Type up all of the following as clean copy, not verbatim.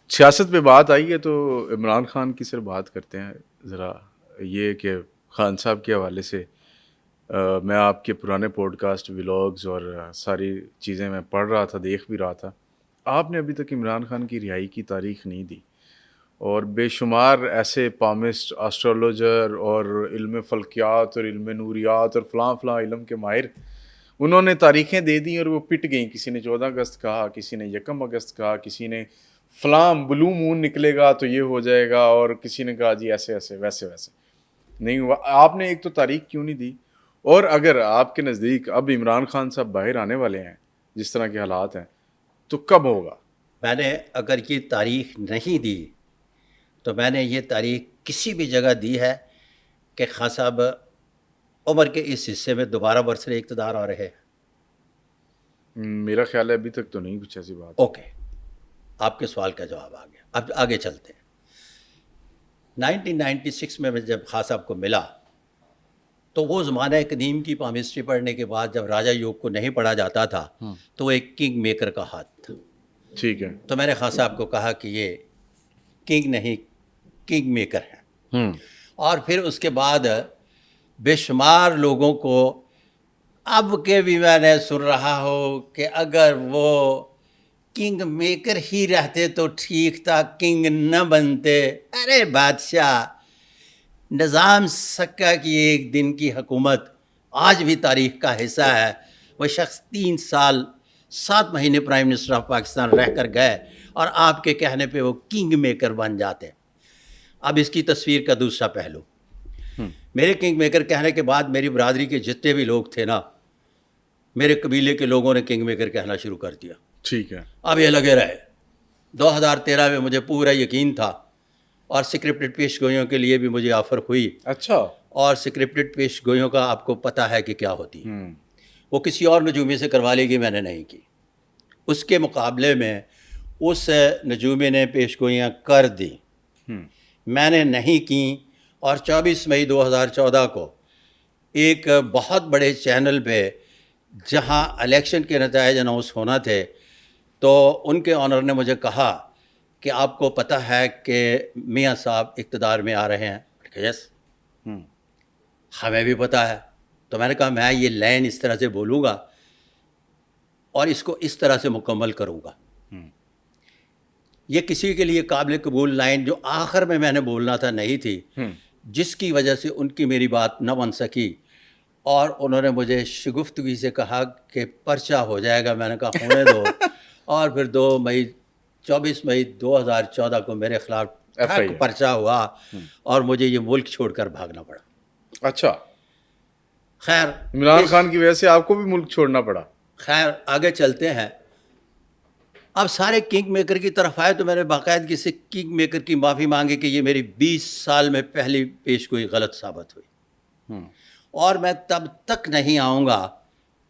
سیاست پہ بات آئی ہے تو عمران خان کی سر بات کرتے ہیں ذرا. یہ کہ خان صاحب کے حوالے سے میں آپ کے پرانے پوڈ کاسٹ ولاگز اور ساری چیزیں میں پڑھ رہا تھا، دیکھ بھی رہا تھا. آپ نے ابھی تک عمران خان کی رہائی کی تاریخ نہیں دی، اور بے شمار ایسے پامسٹ اسٹرولوجر اور علم فلکیات اور علم نوریات اور فلاں فلاں علم کے ماہر انہوں نے تاریخیں دے دیں اور وہ پٹ گئیں. کسی نے 14 اگست کہا، کسی نے 1 اگست کہا، کسی نے فلاں بلو مون نکلے گا تو یہ ہو جائے گا، اور کسی نے کہا جی ایسے ایسے ویسے ویسے. نہیں ہوا. آپ نے ایک تو تاریخ کیوں نہیں دی؟ اور اگر آپ کے نزدیک اب عمران خان صاحب باہر آنے والے ہیں جس طرح کے حالات ہیں تو کب ہوگا؟ میں نے اگر یہ تاریخ نہیں دی تو میں نے یہ تاریخ کسی بھی جگہ دی ہے کہ خان صاحب عمر کے اس حصے میں دوبارہ برسر اقتدار آ رہے ہیں. میرا خیال ہے ابھی تک تو نہیں کچھ ایسی بات. اوکے، آپ کے سوال کا جواب آ گیا. اب آگے چلتے ہیں. 1996 میں جب خان صاحب کو ملا تو وہ زمانہ قدیم کی پامسٹری پڑھنے کے بعد جب راجا یوگ کو نہیں پڑھا جاتا تھا تو وہ ایک کنگ میکر کا ہاتھ تھا. ٹھیک ہے. تو میں نے خان صاحب کو کہا کہ یہ کنگ نہیں کنگ میکر ہیں. اور پھر اس کے بعد بے شمار لوگوں کو اب کے بھی میں نے سن رہا ہوں کہ اگر وہ کنگ میکر ہی رہتے تو ٹھیک تھا، کنگ نہ بنتے. ارے بادشاہ، نظام سکہ کی ایک دن کی حکومت آج بھی تاریخ کا حصہ ہے. وہ شخص 3 سال 7 مہینے پرائم منسٹر آف پاکستان رہ کر گئے اور آپ کے کہنے پہ وہ کنگ میکر بن جاتے. اب اس کی تصویر کا دوسرا پہلو، میرے کنگ میکر کہنے کے بعد میری برادری کے جتنے بھی لوگ تھے نا، میرے قبیلے کے لوگوں نے کنگ میکر کہنا شروع کر دیا. ٹھیک ہے. اب یہ لگے رہے. 2013 میں مجھے پورا یقین تھا اور سکرپٹڈ پیش گوئیوں کے لیے بھی مجھے آفر ہوئی. اچھا. اور سکرپٹڈ پیش گوئیوں کا آپ کو پتہ ہے کہ کیا ہوتی ہے. وہ کسی اور نجومی سے کروا لے گی، میں نے نہیں کی. اس کے مقابلے میں اس نجومی نے پیش گوئیاں کر دی، میں نے نہیں کی. اور 24 مئی 2014 کو ایک بہت بڑے چینل پہ جہاں الیکشن کے نتائج اناؤنس ہونا تھے تو ان کے آنر نے مجھے کہا کہ آپ کو پتہ ہے کہ میاں صاحب اقتدار میں آ رہے ہیں. یس، ہمیں بھی پتہ ہے. تو میں نے کہا میں یہ لائن اس طرح سے بولوں گا اور اس کو اس طرح سے مکمل کروں گا. یہ کسی کے لیے قابل قبول لائن جو آخر میں نے بولنا تھا نہیں تھی، جس کی وجہ سے ان کی میری بات نہ بن سکی اور انہوں نے مجھے شگفتگی سے کہا کہ پرچہ ہو جائے گا. میں نے کہا ہونے دو. اور پھر 24 مئی 2014 کو میرے خلاف پرچہ ہوا اور مجھے یہ ملک چھوڑ کر بھاگنا پڑا. اچھا. خیر، عمران خان کی وجہ سے آپ کو بھی ملک چھوڑنا پڑا. خیر آگے چلتے ہیں. اب سارے کنگ میکر کی طرف آئے تو میں نے باقاعدگی سے کنگ میکر کی معافی مانگی کہ یہ میری 20 سال میں پہلی پیش گوئی غلط ثابت ہوئی اور میں تب تک نہیں آؤں گا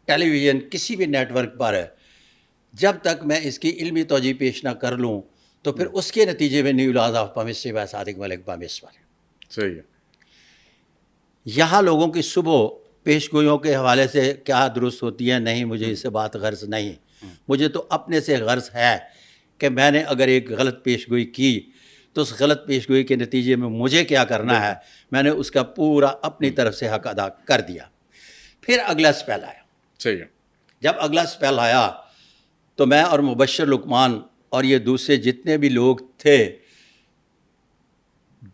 ٹیلی ویژن کسی بھی نیٹ ورک پر جب تک میں اس کی علمی توجہ پیش نہ کر لوں. تو پھر اس کے نتیجے میں new laws of palmistry by Sadiq Malik palmist. صحیح ہے. یہاں لوگوں کی صبح پیش گوئیوں کے حوالے سے کیا درست ہوتی ہے نہیں، مجھے اس سے بات غرض نہیں. مجھے تو اپنے سے غرض ہے کہ میں نے اگر ایک غلط پیش گوئی کی تو اس غلط پیش گوئی کے نتیجے میں مجھے کیا کرنا ہے، میں نے اس کا پورا اپنی طرف سے حق ادا کر دیا. پھر اگلا سپیل آیا. صحیح ہے. جب اگلا سپیل آیا تو میں اور مبشر لقمان اور یہ دوسرے جتنے بھی لوگ تھے،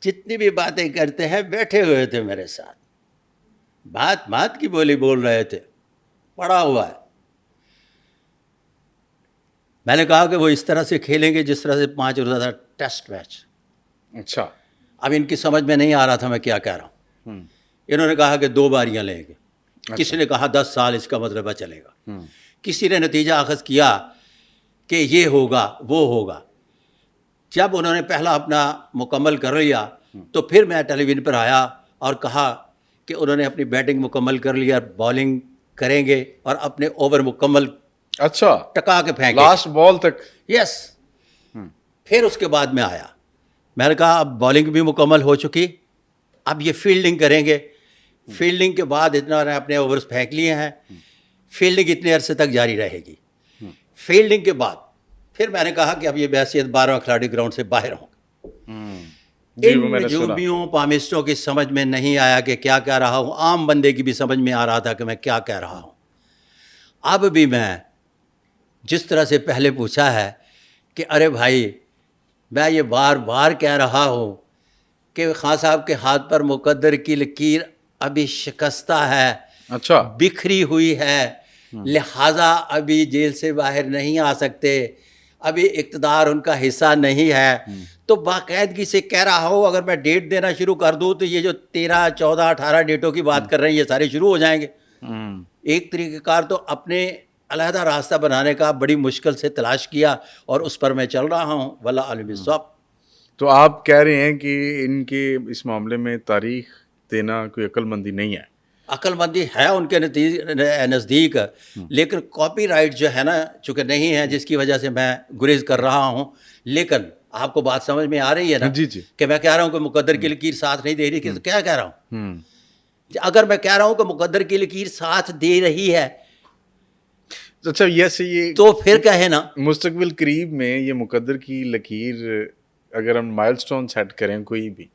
جتنی بھی باتیں کرتے ہیں، بیٹھے ہوئے تھے میرے ساتھ، بات کی بولی بول رہے تھے، پڑا ہوا ہے. میں نے کہا کہ وہ اس طرح سے کھیلیں گے جس طرح سے 5 روزہ ٹیسٹ میچ. اچھا. اب ان کی سمجھ میں نہیں آ رہا تھا میں کیا کہہ رہا ہوں. انہوں نے کہا کہ 2 باریاں لیں گے. کسی نے کہا 10 سال اس کا مطلب چلے گا. کسی نے نتیجہ اخذ کیا کہ یہ ہوگا وہ ہوگا. جب انہوں نے پہلا اپنا مکمل کر لیا تو پھر میں ٹیلی ویژن پر آیا اور کہا کہ انہوں نے اپنی بیٹنگ مکمل کر لیا، بالنگ کریں گے اور اپنے اوور مکمل اچھا ٹکا کے پھینکے لاسٹ بال تک. یس. پھر اس کے بعد میں آیا، میں نے کہا اب بالنگ بھی مکمل ہو چکی، اب یہ فیلڈنگ کریں گے. فیلڈنگ کے بعد اتنا نے اپنے اوورز پھینک لیے ہیں، فیلڈنگ اتنے عرصے تک جاری رہے گی. فیلڈنگ کے بعد پھر میں نے کہا کہ اب یہ بحثیت 12 کھلاڑی گراؤنڈ سے باہر ہوں. جی وہ ان میں نے سنا. نجومیوں پامسٹوں کی سمجھ میں نہیں آیا کہ کیا کہہ رہا ہوں. عام بندے کی بھی سمجھ میں آ رہا تھا کہ میں کیا کہہ رہا ہوں. اب بھی میں جس طرح سے پہلے پوچھا ہے کہ ارے بھائی میں یہ بار بار کہہ رہا ہوں کہ خان صاحب کے ہاتھ پر مقدر کی لکیر ابھی شکستہ ہے, اچھا. بکھری ہوئی ہے, لہٰذا ابھی جیل سے باہر نہیں آ سکتے, ابھی اقتدار ان کا حصہ نہیں ہے. تو باقاعدگی سے کہہ رہا ہوں اگر میں ڈیٹ دینا شروع کر دوں تو یہ جو 13, 14, 18 ڈیٹوں کی بات کر رہے ہیں یہ سارے شروع ہو جائیں گے. ایک طریقہ کار تو اپنے علیحدہ راستہ بنانے کا بڑی مشکل سے تلاش کیا اور اس پر میں چل رہا ہوں. واللہ عالم بالصواب. تو آپ کہہ رہے ہیں کہ ان کے اس معاملے میں تاریخ دینا کوئی عقل مندی نہیں ہے. عقل مندی ہے ان کے نزدیک, لیکن کاپی رائٹ جو ہے نا چونکہ نہیں ہے, جس کی وجہ سے میں گریز کر رہا ہوں. لیکن آپ کو بات سمجھ میں آ رہی ہے نا جی جی. کہ میں کہہ رہا ہوں کہ مقدر کی لکیر ساتھ نہیں دے رہی, کہ کیا کہہ رہا ہوں. اگر میں کہہ رہا ہوں کہ مقدر کی لکیر ساتھ دے رہی ہے اچھا یہ تو پھر کہے نا مستقبل قریب میں یہ مقدر کی لکیر اگر ہم مائل سٹون سیٹ کریں کوئی بھی.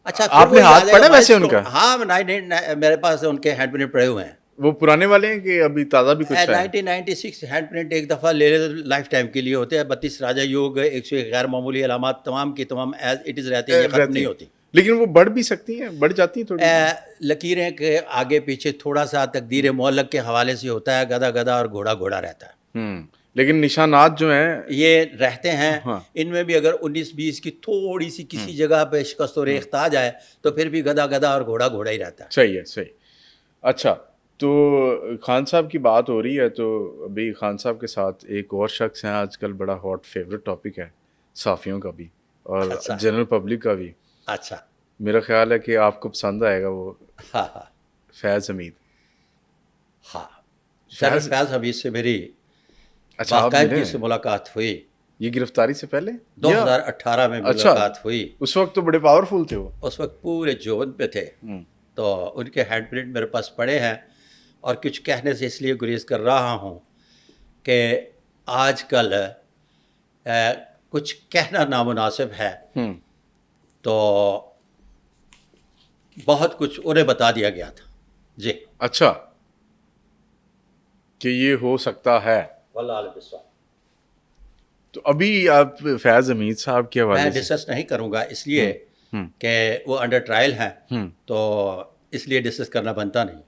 اچھا آپ نے ہاتھ پڑھا ویسے ان کا؟ ہاں میرے پاس ان کے ہینڈ پرنٹ پڑے ہوئے ہیں. وہ پرانے والے ہیں کہ ابھی تازہ بھی کچھ ہے؟ 1996 ہینڈ پرنٹ ایک دفعہ لے لے لائف ٹائم کے لیے ہوتے ہیں. 32 راجا یوگ 101 غیر معمولی علامات تمام کی تمام ایز اٹ از رہتی ہیں, یہ ختم نہیں ہوتی. لیکن وہ بڑھ بھی سکتی ہیں, بڑھ جاتی ہیں تھوڑی. لکیریں کے آگے پیچھے تھوڑا سا تقدیر معلق کے حوالے سے ہوتا ہے, گدا گدا اور گھوڑا گھوڑا رہتا ہے. لیکن نشانات جو ہیں یہ رہتے ہیں. ان میں بھی اگر 19-20 کی تھوڑی سی کسی جگہ پہ شکست و ریخت آ جائے تو پھر بھی گدا گدا اور گھوڑا گھوڑا ہی رہتا ہے. صحیح ہے, صحیح. اچھا, تو خان صاحب کی بات ہو رہی ہے تو ابھی خان صاحب کے ساتھ ایک اور شخص ہیں آج کل, بڑا ہاٹ فیوریٹ ٹاپک ہے صحافیوں کا بھی اور جنرل پبلک کا بھی. اچھا, میرا خیال ہے کہ آپ کو پسند آئے گا وہ. ہاں فیض حمید. ہاں, فیض حمید سے میری اچھا باقاعدگی سے ملاقات ہوئی. یہ گرفتاری سے پہلے 2018 میں ملاقات ہوئی. اس وقت تو بڑے پاورفل تھے وہ, اس وقت پورے جوبن پہ تھے. تو ان کے ہینڈ پرنٹ میرے پاس پڑے ہیں اور کچھ کہنے سے اس لیے گریز کر رہا ہوں کہ آج کل کچھ کہنا نامناسب ہے. تو بہت کچھ انہیں بتا دیا گیا تھا. جی اچھا, کہ یہ ہو سکتا ہے. واللہ عالم بالصواب. تو ابھی آپ فیض حمید صاحب کے حوالے میں سے ڈسکس نہیں کروں گا اس لیے کہ وہ انڈر ٹرائل ہیں, تو اس لیے ڈسکس کرنا بنتا نہیں.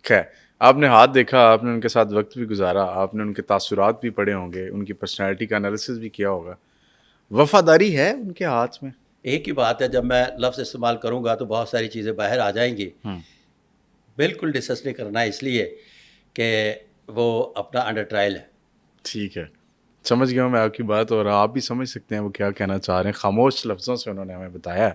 خیر, آپ نے ہاتھ دیکھا, آپ نے ان کے ساتھ وقت بھی گزارا, آپ نے ان کے تاثرات بھی پڑھے ہوں گے, ان کی پرسنالٹی کا انالیسس بھی کیا ہوگا. وفاداری ہے ان کے ہاتھ میں. ایک ہی بات ہے, جب میں لفظ استعمال کروں گا تو بہت ساری چیزیں باہر آ جائیں گی. بالکل ڈسکس نہیں کرنا ہے اس لیے کہ وہ اپنا انڈر ٹرائل ہے. ٹھیک ہے, سمجھ گیا ہوں میں آپ کی بات, اور آپ بھی سمجھ سکتے ہیں وہ کیا کہنا چاہ رہے ہیں. خاموش لفظوں سے انہوں نے ہمیں بتایا ہے.